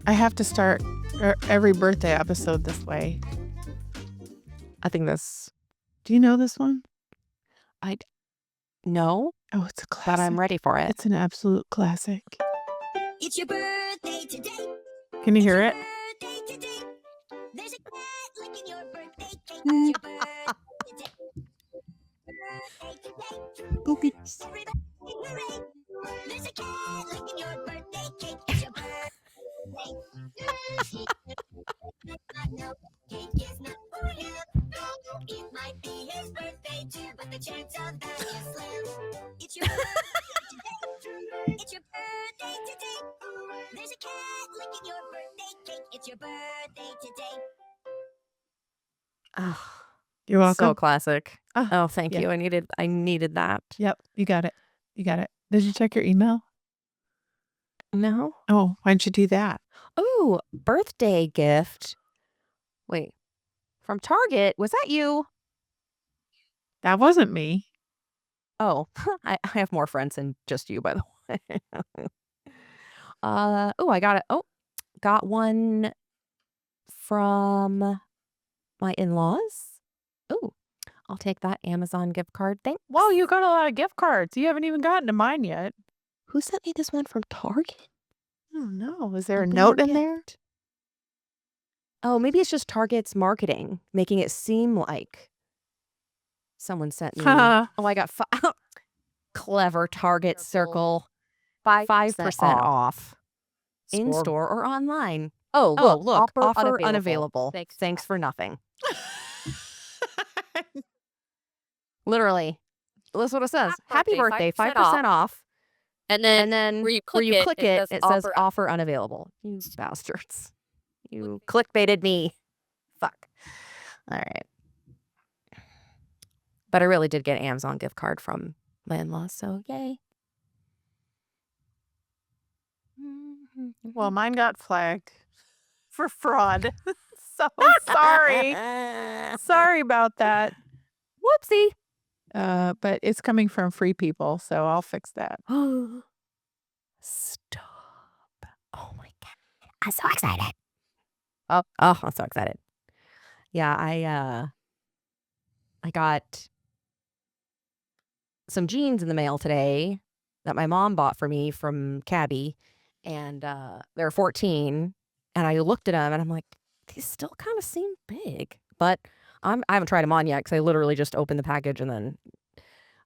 I have to start every birthday episode this way. I think that's... Do you know this one? No, Oh, it's a classic. but I'm ready for it. It's an absolute classic. It's your birthday today. Can you hear it? Birthday today. There's a cat licking your birthday cake. It's your birthday today. Birthday today. Oogie. Everybody hooray. There's a cat licking your birthday cake. It's your birthday. I know cake is not for him. It might be his birthday too, but the chance of that is slim. It's your birthday today. It's your birthday today. There's a cat licking your birthday cake. It's your birthday today. Oh, You're welcome. so classic. Oh, Oh, thank yeah. you. I needed that. Yep, you got it. You got it. Did you check your email? No. Oh, why didn't you do that? Oh, birthday gift. Wait, from Target. Was that you? That wasn't me. Oh, I have more friends than just you, by the way. Oh, I got it. Oh, got one from my in-laws. Oh, I'll take that Amazon gift card. Thanks. Wow, you got a lot of gift cards. You haven't even gotten to mine yet. Who sent me this one from Target? I don't know. Is there a Open note your in there? gift. Oh, maybe it's just Target's marketing, making it seem like someone sent me. Huh. Oh, I got clever Target Circle. 5% off. In store or online. Oh, look. Offer unavailable. Thanks for nothing. Literally. That's what it says. Happy birthday, 5% off. And And then then where where you click it says offer unavailable. You bastards. You clickbaited me. Fuck. All right. But I really did get an Amazon gift card from my in-laws, so yay. Well, mine got flagged for fraud. So sorry. Sorry about that. Whoopsie. But it's coming from Free People, so I'll fix that. Stop. Oh my God. I'm so excited. Oh, I'm so excited. Yeah, I got some jeans in the mail today that my mom bought for me from Cabby, and they're 14, and I looked at them and I'm like, these still kind of seem big, but I haven't tried them on yet because I literally just opened the package and then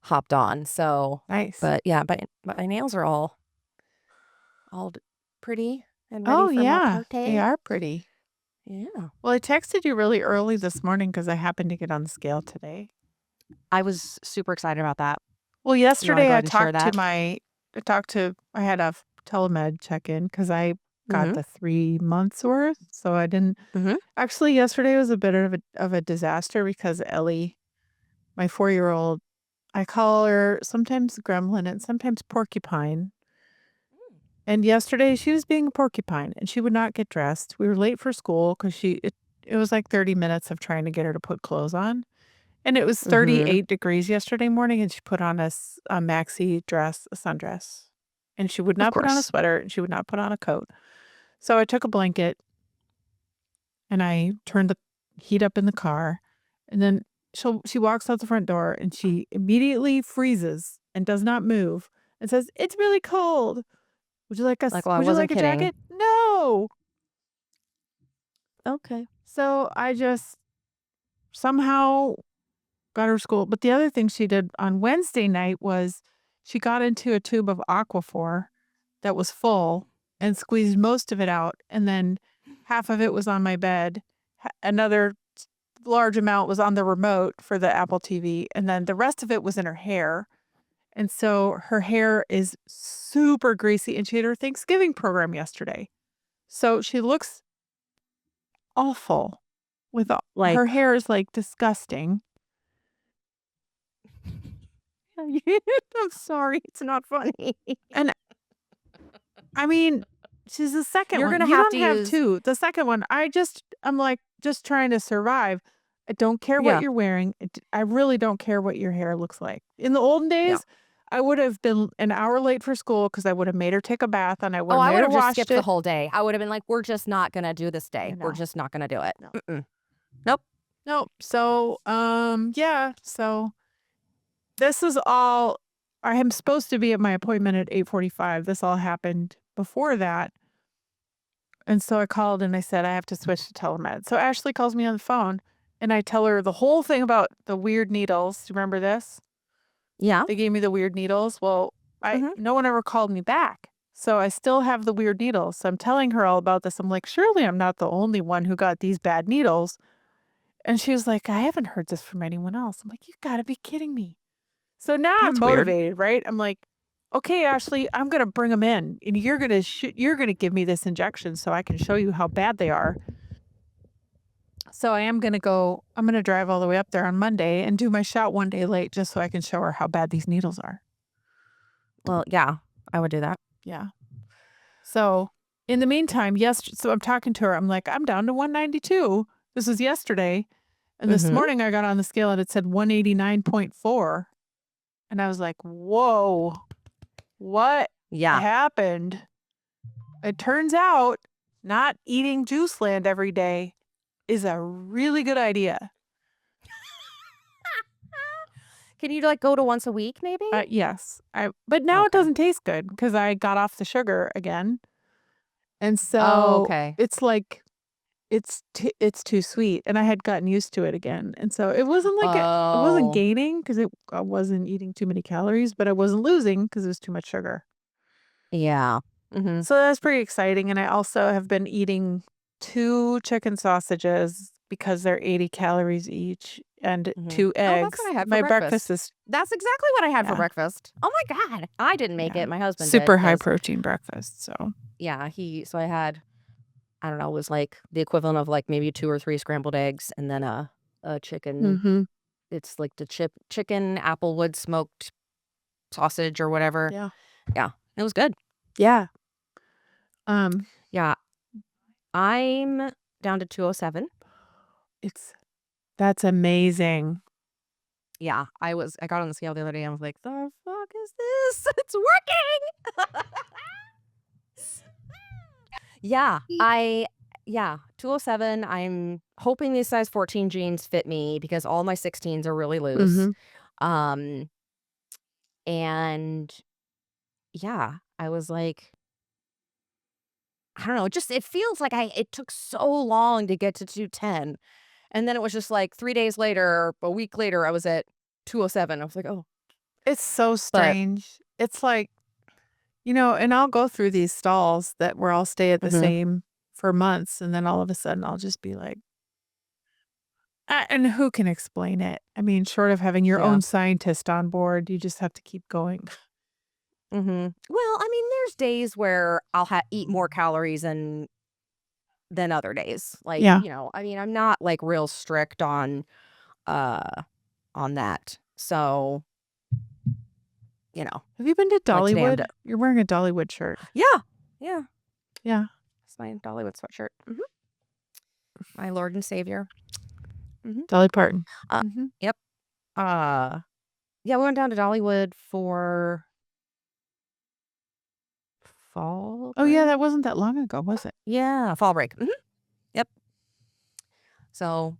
hopped on. So, Nice. but yeah, but my nails are all pretty and ready Oh, for yeah. my party. They are pretty. Yeah. Well, I texted you really early this morning because I happened to get on the scale today. I was super excited about that. Well, yesterday go I ahead and share talked to I had a telemed check-in because I got the 3 months worth. So I didn't actually yesterday was a bit of a disaster because Ellie, my 4-year-old, I call her sometimes Gremlin and sometimes Porcupine. And yesterday she was being a porcupine and she would not get dressed. We were late for school because it was like 30 minutes of trying to get her to put clothes on. And it was 38 degrees yesterday morning and she put on a maxi dress, a sundress. And she would not put on a sweater and she would not put on a coat. So I took a blanket and I turned the heat up in the car. And then she walks out the front door and she immediately freezes and does not move and says, "It's really cold. Would you like Well, I would you wasn't like a kidding. jacket?" No. Okay. So I just somehow got her school. But the other thing she did on Wednesday night was she got into a tube of Aquaphor that was full and squeezed most of it out. And then half of it was on my bed. Another large amount was on the remote for the Apple TV. And then the rest of it was in her hair. And so her hair is super greasy. And she had her Thanksgiving program yesterday. So she looks awful with her hair is like disgusting. I'm sorry. It's not funny. And I mean, she's the second You're one. gonna You have don't to have use- two. The second one, I'm like just trying to survive. I don't care Yeah. what you're wearing. I really don't care what your hair looks like. In the olden days, I would have been an hour late for school because I would have made her take a bath and I would Oh, have I made would her have just washed skipped the it. whole day. I would have been like, we're just not going to do this I day. We're know. just not going to do it. No. Mm-mm. Nope. Nope. So, yeah. So this is all. I am supposed to be at my appointment at 8:45. This all happened before that. And so I called and I said, I have to switch to telemed. So Ashley calls me on the phone and I tell her the whole thing about the weird needles. Do you remember this? Yeah. They gave me the weird needles. Well, Mhm. no one ever called me back. So I still have the weird needles. So I'm telling her all about this. I'm like, surely I'm not the only one who got these bad needles. And she was like, I haven't heard this from anyone else. I'm like, you gotta be kidding me. So now I'm That's weird. motivated, right? I'm like, okay, Ashley, I'm gonna bring them in, and you're gonna give me this injection so I can show you how bad they are. So I'm gonna drive all the way up there on Monday and do my shot one day late just so I can show her how bad these needles are. Well, yeah, I would do that. Yeah. So in the meantime, so I'm talking to her. I'm like, I'm down to 192. This was yesterday. And this Mhm. morning I got on the scale and it said 189.4. And I was like, whoa, what Yeah. happened? It turns out not eating Juice Land every day is a really good idea. Can you like go to once a week maybe? Yes. But now it Okay. doesn't taste good because I got off the sugar again. And so Oh, okay. it's like it's too sweet, and I had gotten used to it again. And so it wasn't like it wasn't Oh. gaining because I wasn't eating too many calories, but I wasn't losing because it was too much sugar. Yeah. Mhm. So that's pretty exciting. And I also have been eating 2 chicken sausages because they're 80 calories each and Mhm. 2 Oh, that's eggs. what I had for My breakfast. breakfast is That's exactly what I had for Yeah. breakfast. Oh my God. I didn't make Yeah. it. My husband did. super high 'Cause, protein breakfast. So yeah, so I had, I don't know, it was like the equivalent of like maybe 2 or 3 scrambled eggs and then a chicken. Mhm. It's like the chicken applewood smoked sausage or whatever. Yeah. Yeah. It was good. Yeah. Yeah. I'm down to 207. That's amazing. Yeah, I got on the scale the other day and I was like, "The fuck is this? It's working!" Yeah, 207. I'm hoping these size 14 jeans fit me because all my 16s are really loose. Mhm. Um, and yeah, I was like, I don't know, it feels like it took so long to get to 210. And then it was just like 3 days later, a week later, I was at 207. I was like, "Oh." It's so But strange. It's like, and I'll go through these stalls where I'll stay at the mhm, same for months, and then all of a sudden I'll just be like, and who can explain it? I mean, short of having your yeah. own scientist on board, you just have to keep going. Mhm. Well, I mean, there's days where I'll eat more calories than other days. Like, Yeah. I mean, I'm not like real strict uh on that. So, Have you been to like today Dollywood? You're wearing a Dollywood shirt. Yeah. Yeah. Yeah. It's my Dollywood sweatshirt. My Lord and Savior. Dolly Parton. Uh, Mhm. yep. Yeah, we went down to Dollywood for fall Oh, yeah, break. that wasn't that long ago, was it? Yeah, fall break. Yep. So,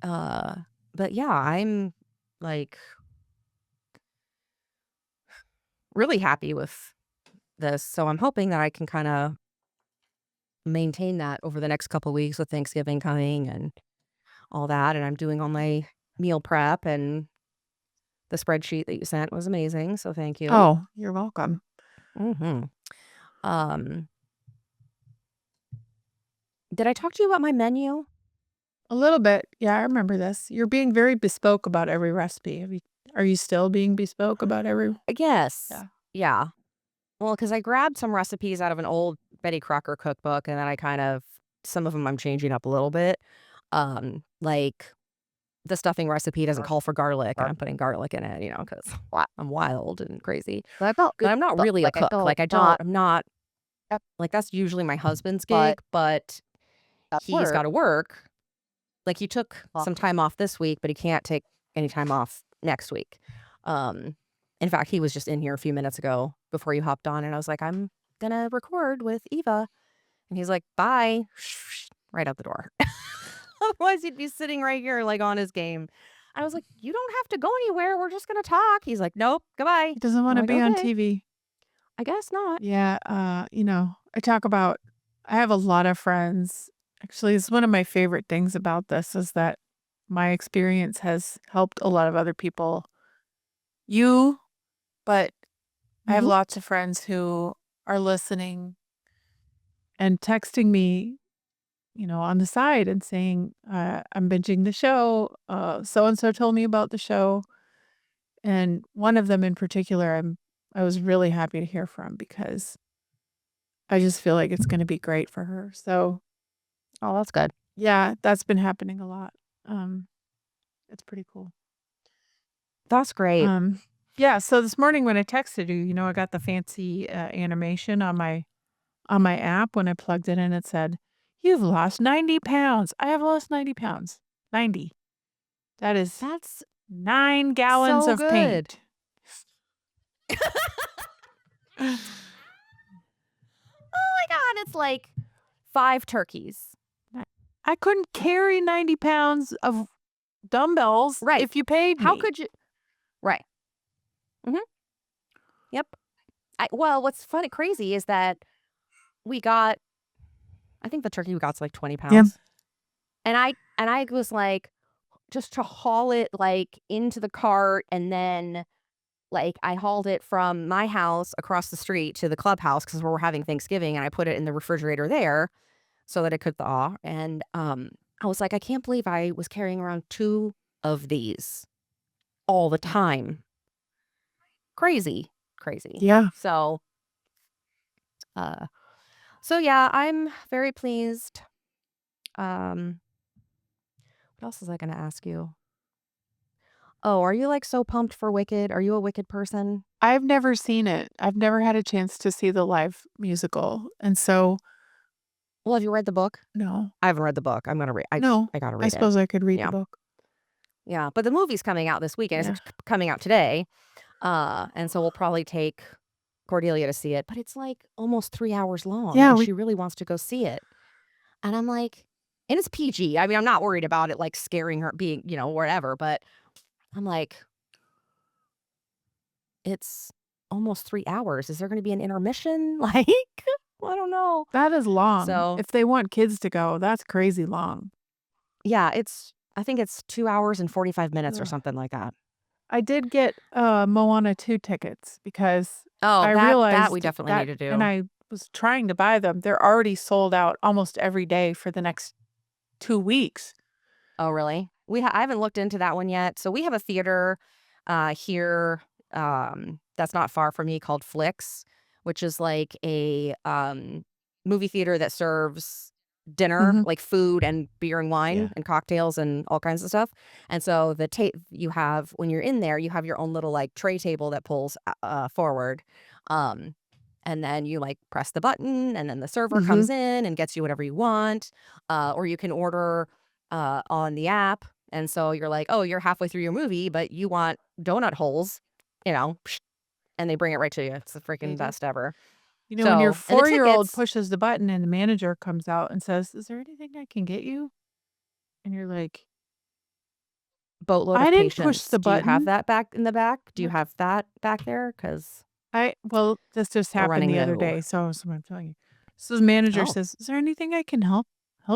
but yeah, I'm like really happy with this. So I'm hoping that I can kind of maintain that over the next couple weeks with Thanksgiving coming and all that. And I'm doing all my meal prep, and the spreadsheet that you sent was amazing. So thank you. Oh, you're welcome. Mm-hmm. Um, did I talk to you about my menu? A little bit. Yeah, I remember this. You're being very bespoke about every recipe. Are you still being bespoke about every Yes. Yeah. Yeah. Well, because I grabbed some recipes out of an old Betty Crocker cookbook, and then some of them I'm changing up a little bit. Like the stuffing recipe doesn't call for garlic, and I'm putting garlic in it, because I'm wild and crazy. But I'm not really a cook. Like I'm not, like that's usually my husband's gig, but he's got to work. Like he took some time off this week, but he can't take any time off next week. In fact, he was just in here a few minutes ago before you hopped on, and I was like, I'm gonna record with Eva. And he's like, bye. Right out the door. Otherwise, he'd be sitting right here, like, on his game. I was like, you don't have to go anywhere. We're just going to talk. He's like, nope, goodbye. He doesn't want to I'm be like, on okay. TV. I guess not. Yeah, I have a lot of friends. Actually, it's one of my favorite things about this is that my experience has helped a lot of other people. But I have Mhm. lots of friends who are listening and texting me, on the side and saying, I'm binging the show. So-and-so told me about the show. And one of them in particular, I was really happy to hear from because I just feel like it's going to be great for her. So Oh, that's good. yeah, that's been happening a lot. It's pretty cool. That's great. Yeah. So this morning when I texted you, I got the fancy animation on my app when I plugged it in. It said, "You've lost 90 pounds." I have lost 90 pounds. 90. That is That's 9 gallons so of good. paint. Oh my God. It's like 5 turkeys. I couldn't carry 90 pounds of dumbbells Right. if you paid me. How could you? Right. Yep. Well, what's funny, crazy is that I think the turkey we got's like 20 pounds. Yeah. And I was like, just to haul it like into the cart, and then like I hauled it from my house across the street to the clubhouse because we're having Thanksgiving, and I put it in the refrigerator there so that it could thaw. And I was like, I can't believe I was carrying around 2 of these all the time. Crazy. Yeah. So yeah, I'm very pleased. What else was I going to ask you? Oh, are you like so pumped for Wicked? Are you a Wicked person? I've never seen it. I've never had a chance to see the live musical. And so, Well, have you read the book? no. I haven't read the book. I'm going to read. No. I got to read I it. suppose I could read Yeah. the book. Yeah, but the movie's coming out this weekend. Yeah. It's coming out today. And so we'll probably take Cordelia to see it, but it's like almost 3 hours long. Yeah, and she really wants to go see it. And I'm like, and it's PG. I mean, I'm not worried about it like scaring her, being, whatever, but I'm like, it's almost 3 hours. Is there going to be an intermission? Like, I don't know. That is long. So if they want kids to go, that's crazy long. yeah, I think it's 2 hours and 45 minutes or Ugh. something like that. I did get Moana 2 tickets because I that realized we definitely need to do. And I was trying to buy them. They're already sold out almost every day for the next 2 weeks. Oh, really? I haven't looked into that one yet. So we have a theater here that's not far from me called Flicks, which is like a movie theater that serves dinner, Mhm. like food and beer and wine Yeah. and cocktails and all kinds of stuff. And so you have, when you're in there, you have your own little like tray table that pulls forward. And then you like press the button, and then the server comes in and gets you whatever you want. Or you can order on the app. And so you're like, oh, you're halfway through your movie, but you want donut holes, and they bring it right to you. It's the freaking best ever. When your So, and the 4-year-old tickets- pushes the button and the manager comes out and says, "Is there anything I can get you?" And you're like, Boatload I of didn't patience. push the Do you have button. that back in the back? Do you No. have that back there? Because this just We're happened running the other low. day, so that's what I'm telling you. So the manager Oh. says, "Is there anything I can help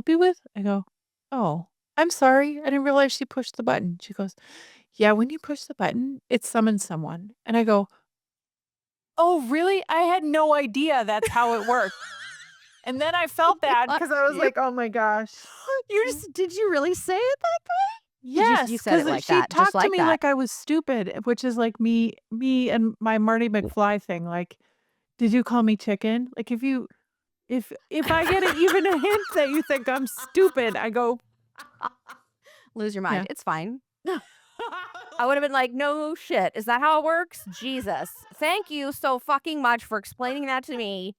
you with?" I go, "Oh, I'm sorry. I didn't realize she pushed the button." She goes, "Yeah, when you push the button, it summons someone." And I go, "Oh, really? I had no idea that's how it worked." And then I felt bad because I was like, "Oh my gosh." Did you really say it that way? Yes, you said it like she that, talked just to like me that. like I was stupid, which is like me and my Marty McFly thing. Like, did you call me chicken? Like, if I get even a hint that you think I'm stupid, I go, Lose your mind. Yeah. It's fine. I would have been like, no shit. Is that how it works? Jesus. Thank you so fucking much for explaining that to me.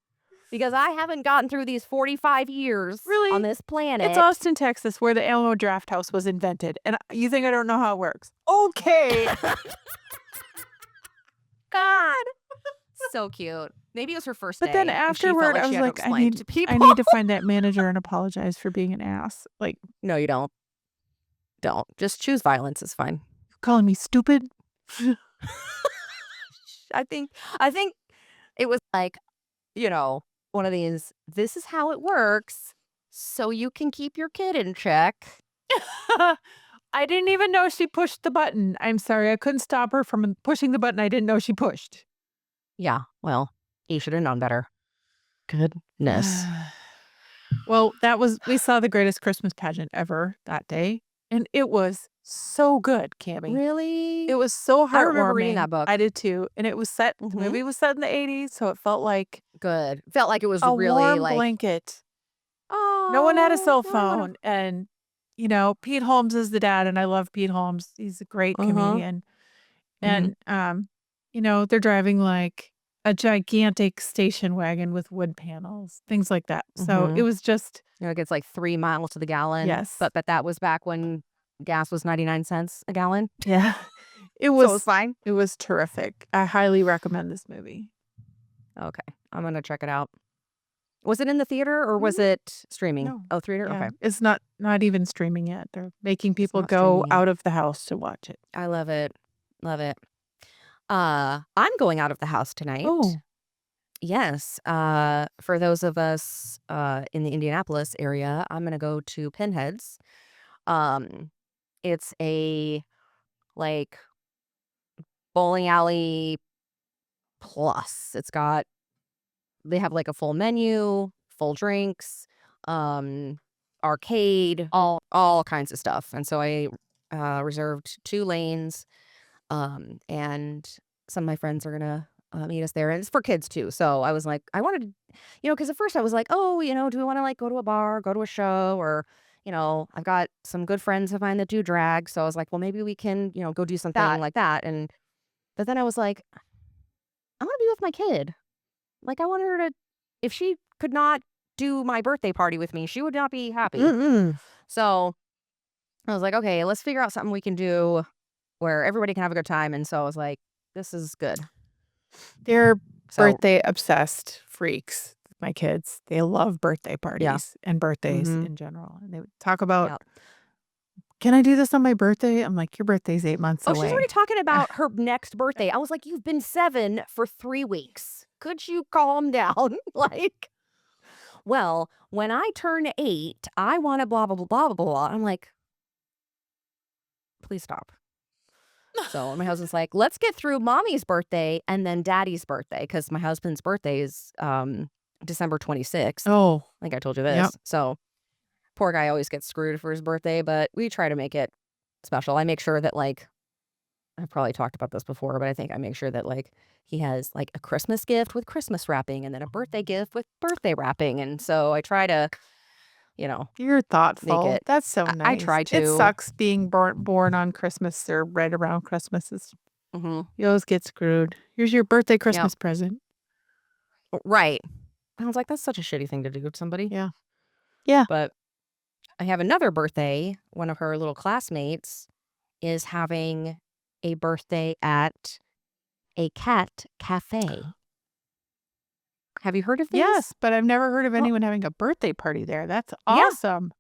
Because I haven't gotten through these 45 years Really? on this planet. It's Austin, Texas, where the Alamo Draft House was invented. And you think I don't know how it works? Okay. God. So cute. Maybe it was her first day. But then and she felt afterward, like I she was had to like, explain to people. I need to find that manager and apologize for being an ass. Like, No, you don't. Don't. Just choose violence. It's fine. calling me stupid. I think it was like, one of these, this is how it works, so you can keep your kid in check. I didn't even know she pushed the button. I'm sorry. I couldn't stop her from pushing the button I didn't know she pushed. Yeah, well, you should have known better. Goodness. Well, we saw the greatest Christmas pageant ever that day. And it was so good, Cammie. Really? It was so heartwarming. I remember reading that book. I did too. And it was set, the movie was set in the 80s. So it felt like Good. Felt like it was a really warm like, blanket. oh. No one had a cell now I wanna- phone. And, Pete Holmes is the dad. And I love Pete Holmes. He's a great comedian. And, they're driving like a gigantic station wagon with wood panels, things like that. So it was just, it gets like 3 miles to the gallon. Yes. But that was back when gas was 99 cents a gallon. yeah, it So was it was fine. It was terrific. I highly recommend this movie. Okay. I'm going to check it out. Was it in the theater or was it streaming? No. Oh, theater? Yeah, Okay. it's not even streaming yet. They're making people not go streaming yet. out of the house to watch it. I love it. Love it. I'm going out of the house tonight. Oh, Yes. For those of us in the Indianapolis area, I'm going to go to Pinhead's. It's a like bowling alley plus. They have like a full menu, full drinks, arcade, all kinds of stuff. And so I reserved 2 lanes, and some of my friends are gonna meet us there, and it's for kids too. So I was like, I wanted to, because at first I was like, oh, do we want to like go to a bar, go to a show, or I've got some good friends of mine that do drag, so I was like, well, maybe we can go do something like that. But then I was like, I want to be with my kid. Like, I want her to, if she could not do my birthday party with me, she would not be happy. So I was like, okay, let's figure out something we can do where everybody can have a good time. And so I was like, this is good. they're So, birthday obsessed freaks. My kids, they love birthday parties and birthdays in general. And they would talk about, Yep. can I do this on my birthday? I'm like, your birthday's 8 months away. she's already talking about her next birthday. I was like, you've been 7 for 3 weeks. Could you calm down? Like, well, when I turn 8, I want to blah, blah, blah, blah, blah, blah. I'm like, please stop. So my husband's like, let's get through mommy's birthday and then daddy's birthday, because my husband's birthday is December 26th. Oh, I think I told you this. Yep. So poor guy always gets screwed for his birthday, but we try to make it special. I make sure that, like, I've probably talked about this before, but I think I make sure that, like, he has like a Christmas gift with Christmas wrapping and then a birthday gift with birthday wrapping. And so I try to, you're thoughtful. it- That's so nice. I try It to. sucks being born on Christmas or right around Christmas. You always get screwed. Here's your birthday Christmas present. Right. I was like, that's such a shitty thing to do with somebody. Yeah. Yeah. But I have another birthday. One of her little classmates is having a birthday at a cat cafe. Have you heard of this? Yes, but I've never heard of anyone having a birthday party there. That's Yeah. awesome.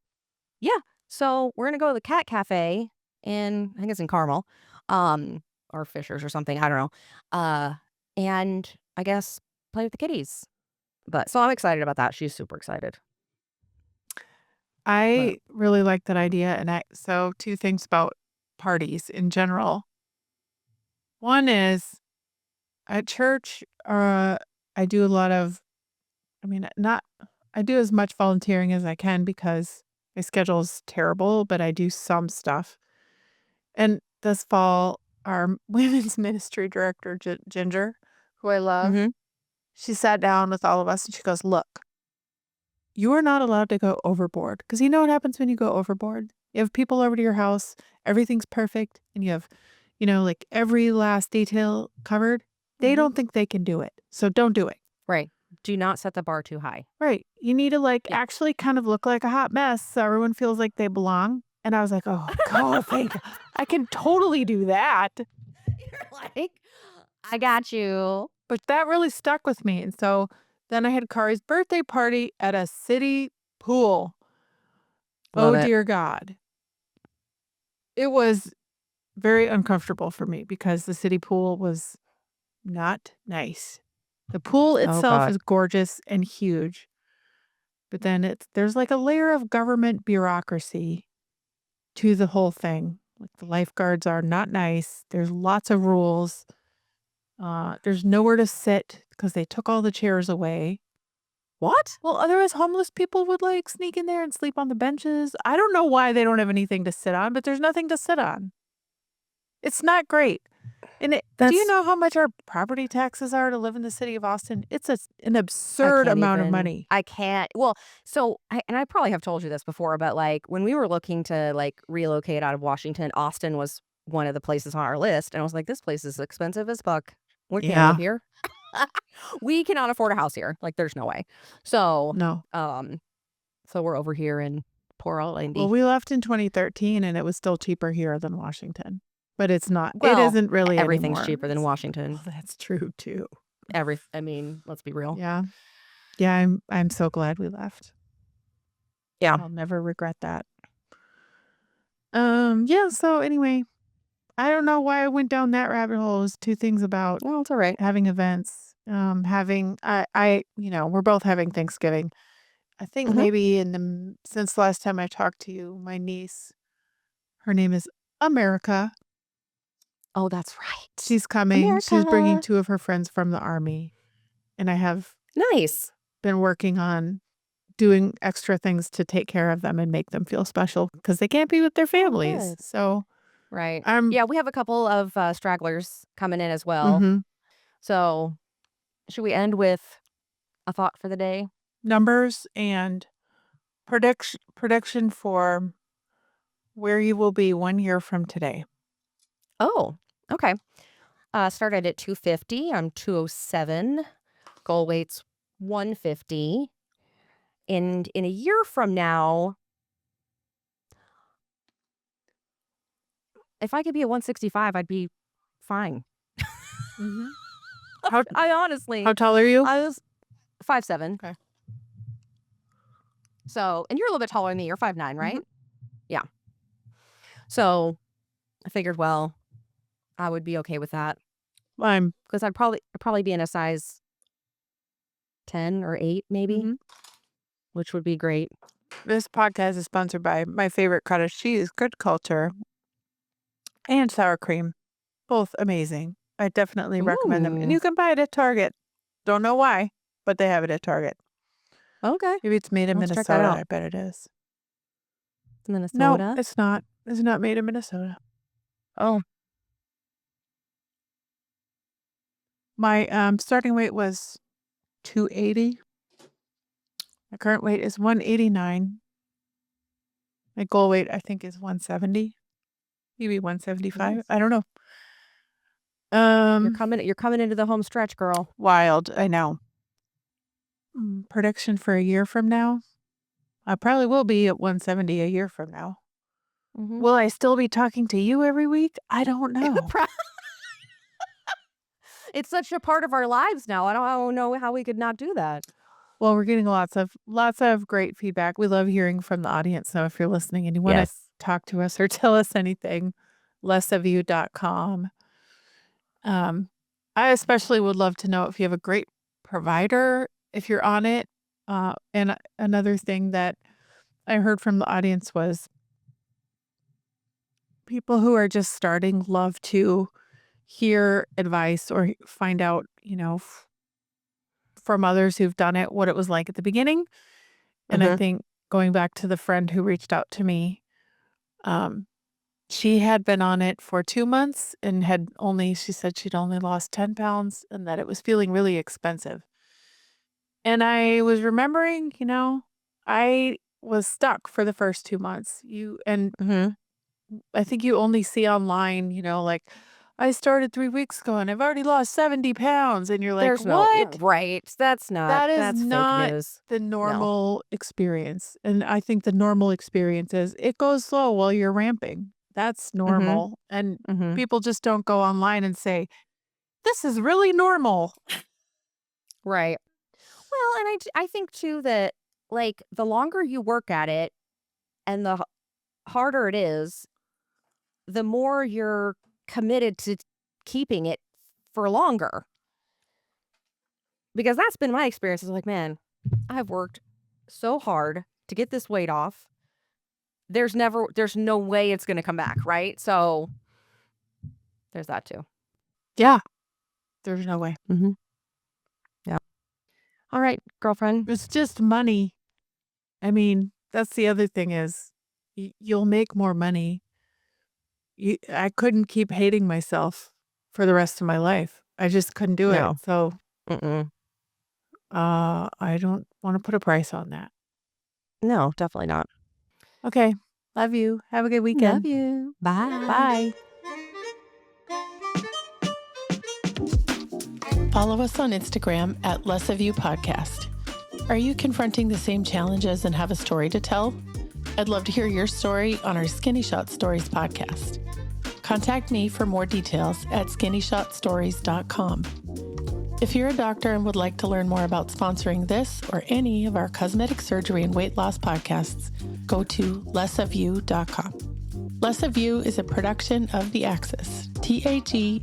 So we're gonna go to the cat cafe I think it's in Carmel, or Fishers or something. I don't know. And I guess play with the kitties. But so I'm excited about that. She's super excited. I really like that idea. And so 2 things about parties in general. One is at church, I do a lot of, I do as much volunteering as I can because my schedule is terrible, but I do some stuff. And this fall, our women's ministry director, Ginger, who I love, she sat down with all of us and she goes, look, you are not allowed to go overboard. Because you know what happens when you go overboard? You have people over to your house, everything's perfect, and you have, like every last detail covered. They don't think they can do it. So don't do it. Right. Do not set the bar too high. Right. You need to actually kind of look like a hot mess so everyone feels like they belong. And I was like, oh, God, I can totally do that. You're like, I got you. But that really stuck with me. And so then I had Kari's birthday party at a city pool. Love Oh, it. dear God. It was very uncomfortable for me because the city pool was not nice. The pool itself God. is gorgeous and huge. But then there's like a layer of government bureaucracy to the whole thing. Like the lifeguards are not nice. There's lots of rules. There's nowhere to sit because they took all the chairs away. What? Well, otherwise homeless people would like sneak in there and sleep on the benches. I don't know why they don't have anything to sit on, but there's nothing to sit on. It's not great. And do you know how much our property taxes are to live in the city of Austin? It's an absurd amount of money. I can't. Well, so and I probably have told you this before, but like when we were looking to like relocate out of Washington, Austin was one of the places on our list, and I was like, this place is expensive as fuck. We can't live here. We cannot afford a house here. Like, there's no way. So No. So we're over here in poor old Indy. Well, we left in 2013, and it was still cheaper here than Washington. But it's not. Well, it isn't really everything's anymore. cheaper than Washington. Well, that's true too. I mean, let's be real. Yeah. Yeah, I'm so glad we left. Yeah. I'll never regret that. Yeah, so anyway, I don't know why I went down that rabbit hole. It was two things about Well, it's all right. having events. We're both having Thanksgiving. I think maybe since last time I talked to you, my niece, her name is America. Oh, that's right. She's coming. America. She's bringing 2 of her friends from the Army. And I have Nice. been working on doing extra things to take care of them and make them feel special because they can't be with their families. Good. So, Right. Yeah, we have a couple of stragglers coming in as well. mhm. So should we end with a thought for the day? Numbers and prediction for where you will be 1 year from today. Oh, okay. Started at 250. I'm 207. Goal weight's 150. And in a year from now, if I could be at 165, I'd be fine. Mhm. I honestly, How tall are you? I was 5'7". Okay. So, and you're a little bit taller than me. You're 5'9", right? Mhm. Yeah. So I figured, well, I would be okay with that because I'd probably be in a size 10 or 8 maybe, Mhm. which would be great. This podcast is sponsored by my favorite cottage cheese, Good Culture, and sour cream. Both amazing. I definitely recommend them. And you can buy it at Target. Don't know why, but they have it at Target. Okay. Maybe it's made in Let's check that Minnesota. out. I bet it is. Minnesota? No, it's not. It's not made in Minnesota. Oh. My starting weight was 280. My current weight is 189. My goal weight, I think, is 170. Maybe 175. Nice. I don't know. You're coming into the home stretch, girl. Wild. I know. Prediction for a year from now? I probably will be at 170 a year from now. Will I still be talking to you every week? I don't know. It's such a part of our lives now. I don't know how we could not do that. Well, we're getting lots of great feedback. We love hearing from the audience. So if you're listening and you want to talk to us or tell us anything, lessofyou.com. I especially would love to know if you have a great provider, if you're on it. And another thing that I heard from the audience was people who are just starting love to hear advice or find out, from others who've done it, what it was like at the beginning. And I think going back to the friend who reached out to me, she had been on it for 2 months and she said she'd only lost 10 pounds and that it was feeling really expensive. And I was remembering, I was stuck for the first 2 months. I think you only see online, like, I started 3 weeks ago and I've already lost 70 pounds. And you're like, There's what? Right. That's That's not fake news. the normal experience. And I think the normal experience is it goes slow while you're ramping. That's normal. And people just don't go online and say, this is really normal. Right. Well, and I think too that like the longer you work at it and the harder it is, the more you're committed to keeping it for longer. Because that's been my experience. It's like, man, I've worked so hard to get this weight off. There's no way it's going to come back, right? So there's that too. Yeah. There's no way. Mm-hmm. Yeah. All right, girlfriend. It's just money. I mean, that's the other thing is you'll make more money. I couldn't keep hating myself for the rest of my life. I just couldn't do No. it. So Mm-mm. I don't want to put a price on that. No, definitely not. Okay. Love you. Have a good weekend. Love you. Bye. Bye. Follow us on Instagram at Less of You Podcast. Are you confronting the same challenges and have a story to tell? I'd love to hear your story on our Skinny Shot Stories podcast. Contact me for more details at skinnyshotstories.com. If you're a doctor and would like to learn more about sponsoring this or any of our cosmetic surgery and weight loss podcasts, go to lessofyou.com. Less of You is a production of The Axis, TAGAXIS.io.